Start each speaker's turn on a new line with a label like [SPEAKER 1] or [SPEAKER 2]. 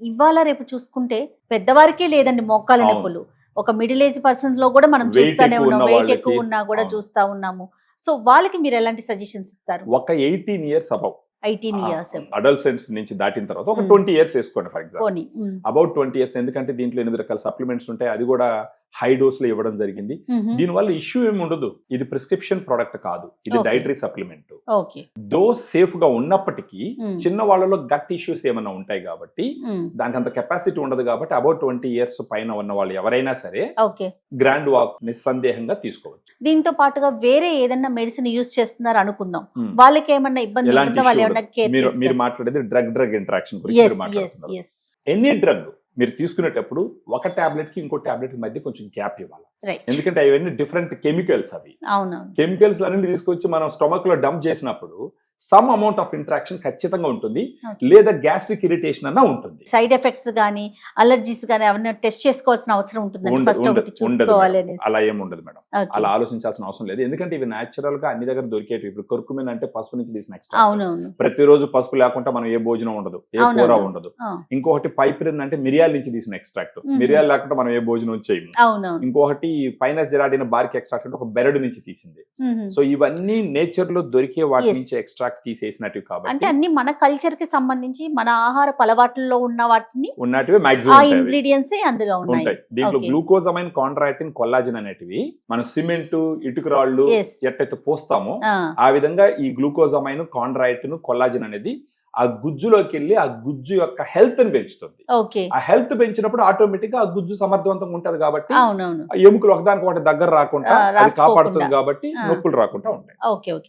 [SPEAKER 1] ఇవాళ రేపు చూసుకుంటే పెద్దవారికే లేదండి మోకాల
[SPEAKER 2] అవును.
[SPEAKER 1] నొప్పులు. ఒక మిడిల్ ఏజ్ పర్సన్స్ లో కూడా మనం
[SPEAKER 2] Weight
[SPEAKER 1] చూస్తానే
[SPEAKER 2] ఎక్కువ
[SPEAKER 1] ఉన్నాం,
[SPEAKER 2] ఉన్న
[SPEAKER 1] వెయిట్
[SPEAKER 2] వాళ్ళకి,
[SPEAKER 1] ఎక్కువ ఉన్నా కూడా
[SPEAKER 2] అవును.
[SPEAKER 1] చూస్తా ఉన్నాము. సో వాళ్ళకి మీరు ఎలాంటి సజెషన్స్ ఇస్తారు?
[SPEAKER 2] ఒక 18 ఇయర్స్ అబౌవ్
[SPEAKER 1] 18 ఇయర్స్
[SPEAKER 2] అడల్సెన్స్ నుంచి దాటిన తర్వాత ఒక
[SPEAKER 1] Hmm.
[SPEAKER 2] 20 ఇయర్స్ వేసుకోండి ఫర్ ఎగ్జాంపుల్.
[SPEAKER 1] పోనీ.
[SPEAKER 2] అబౌట్ 20 ఇయర్స్, ఎందుకంటే దీంట్లో 8 రకాల సప్లిమెంట్స్ ఉంటాయి, అది కూడా హై డోస్ లో ఇవ్వడం జరిగింది. దీనివల్ల ఇష్యూ ఏమి ఉండదు, ఇది ప్రిస్క్రిప్షన్ ప్రొడక్ట్ కాదు, ఇది
[SPEAKER 1] Okay.
[SPEAKER 2] Dietary supplement.
[SPEAKER 1] Okay.
[SPEAKER 2] Dose safe గా ఉన్నప్పటికీ
[SPEAKER 1] Hmm.
[SPEAKER 2] చిన్న వాళ్ళలో గట్ ఇష్యూస్ ఏమైనా ఉంటాయి కాబట్టి దానికి అంత కెపాసిటీ ఉండదు కాబట్టి అబౌట్ 20 ఇయర్స్ పైన ఉన్న వాళ్ళు ఎవరైనా సరే
[SPEAKER 1] ఓకే.
[SPEAKER 2] గ్రాండ్ వాక్ నిస్సందేహంగా తీసుకోవచ్చు.
[SPEAKER 1] దీంతో పాటుగా వేరే ఏదైనా మెడిసిన్ యూజ్ చేస్తున్నారు అనుకుందాం,
[SPEAKER 2] Hmm.
[SPEAKER 1] వాళ్ళకి ఏమన్నా ఇబ్బంది
[SPEAKER 2] ఎలాంటి
[SPEAKER 1] ఉంటుందా? వాళ్ళు
[SPEAKER 2] issue
[SPEAKER 1] ఏమన్నా
[SPEAKER 2] ఉండదు. మీరు
[SPEAKER 1] కేర్
[SPEAKER 2] మాట్లాడేది డ్రగ్ ఇంటరాక్షన్ గురించి మీరు మాట్లాడుతున్నారు. ఎనీ డ్రగ్ మీరు తీసుకునేటప్పుడు ఒక టాబ్లెట్ కి ఇంకో టాబ్లెట్ మధ్య కొంచెం గ్యాప్ ఇవ్వాలి.
[SPEAKER 1] రైట్.
[SPEAKER 2] ఎందుకంటే అవన్నీ డిఫరెంట్ కెమికల్స్. అవి
[SPEAKER 1] అవునవును.
[SPEAKER 2] కెమికల్స్ అన్ని తీసుకొచ్చి మనం స్టొమక్ లో డంప్ చేసినప్పుడు సమ్ అమౌంట్ ఆఫ్ ఇంటరాక్షన్ ఖచ్చితంగా ఉంటుంది,
[SPEAKER 1] Okay.
[SPEAKER 2] లేదా గ్యాస్ట్రిక్ ఇరిటేషన్ అన్న ఉంటుంది.
[SPEAKER 1] సైడ్ ఎఫెక్ట్స్ గానీ అలర్జీస్ గానీ అవన్నీ టెస్ట్ చేసుకోవాల్సిన అవసరం ఉంటుందండి. ఫస్ట్ ఒకటి
[SPEAKER 2] ఉండదు
[SPEAKER 1] చూసుకోవాలి
[SPEAKER 2] మేడం.
[SPEAKER 1] అనేసి.
[SPEAKER 2] అలా ఏమి ఉండదు మేడం.
[SPEAKER 1] Okay.
[SPEAKER 2] అలా ఆలోచించాల్సిన అవసరం లేదు, ఎందుకంటే ఇవి న్యాచురల్ గా అన్ని దగ్గర దొరికేవి. ఇప్పుడు కొరుకుమిన్ అంటే పసుపు నుంచి తీసిన ఎక్స్ట్రా.
[SPEAKER 1] అవునవును.
[SPEAKER 2] ప్రతిరోజు పసుపు లేకుండా మనం ఏ భోజనం ఉండదు, ఏ
[SPEAKER 1] అవునవును.
[SPEAKER 2] కూర ఉండదు.
[SPEAKER 1] ఆ,
[SPEAKER 2] ఇంకొకటి పైప్రిన్ అంటే మిరియాల నుంచి తీసిన ఎక్స్ట్రాక్ట్.
[SPEAKER 1] Mhm.
[SPEAKER 2] మిరియాలు లేకుండా మనం ఏ భోజనం చేయము.
[SPEAKER 1] అవునవును.
[SPEAKER 2] ఇంకొకటి పైనస్ జెరాడిన బార్క్ ఎక్స్ట్రాక్ట్ అంటే ఒక బెరడు నుంచి తీసింది.
[SPEAKER 1] Mhm.
[SPEAKER 2] సో ఇవన్నీ నేచర్ లో దొరికే వాటి
[SPEAKER 1] Yes.
[SPEAKER 2] నుంచి ఎక్స్ట్రాక్ట్ తీసేసినట్టు
[SPEAKER 1] అంటే
[SPEAKER 2] కాబట్టి
[SPEAKER 1] అన్ని మన కల్చర్ కి సంబంధించి మన ఆహార అలవాట్లలో ఉన్న వాటిని
[SPEAKER 2] ఉన్నట్టువి
[SPEAKER 1] ఆ
[SPEAKER 2] మాక్సిమం
[SPEAKER 1] ఇంగ్రీడియంట్స్ అందులో ఉన్నాయి.
[SPEAKER 2] ఉంటాయి. దీంట్లో
[SPEAKER 1] Okay.
[SPEAKER 2] గ్లూకోజమైన్, కాండ్రాక్టిన్, కొల్లాజిన్ అనేటివి మనం సిమెంట్, ఇటుక రాళ్ళు
[SPEAKER 1] Yes.
[SPEAKER 2] ఎట్టయితే పోస్తామో
[SPEAKER 1] ఆ,
[SPEAKER 2] ఆ విధంగా ఈ గ్లూకోజమైన్, కాండ్రాక్టిన్, కొల్లాజిన్ అనేది ఆ గుజ్జులోకి వెళ్ళి ఆ గుజ్జు యొక్క హెల్త్ ని పెంచుతుంది.
[SPEAKER 1] ఓకే.
[SPEAKER 2] ఆ హెల్త్ పెంచినప్పుడు ఆటోమేటిక్ గా ఆ గుజ్జు సమర్థవంతంగా ఉంటది కాబట్టి
[SPEAKER 1] అవునవును.
[SPEAKER 2] ఆ ఎముకలు ఒకదానికి ఒకటి దగ్గర రాకుండా
[SPEAKER 1] ఆ,
[SPEAKER 2] అది
[SPEAKER 1] రాసుకోకుండా.
[SPEAKER 2] కాపాడుతుంది కాబట్టి
[SPEAKER 1] ఆ.
[SPEAKER 2] నొప్పులు రాకుండా ఉంటాయి.
[SPEAKER 1] ఓకే. ఓకే.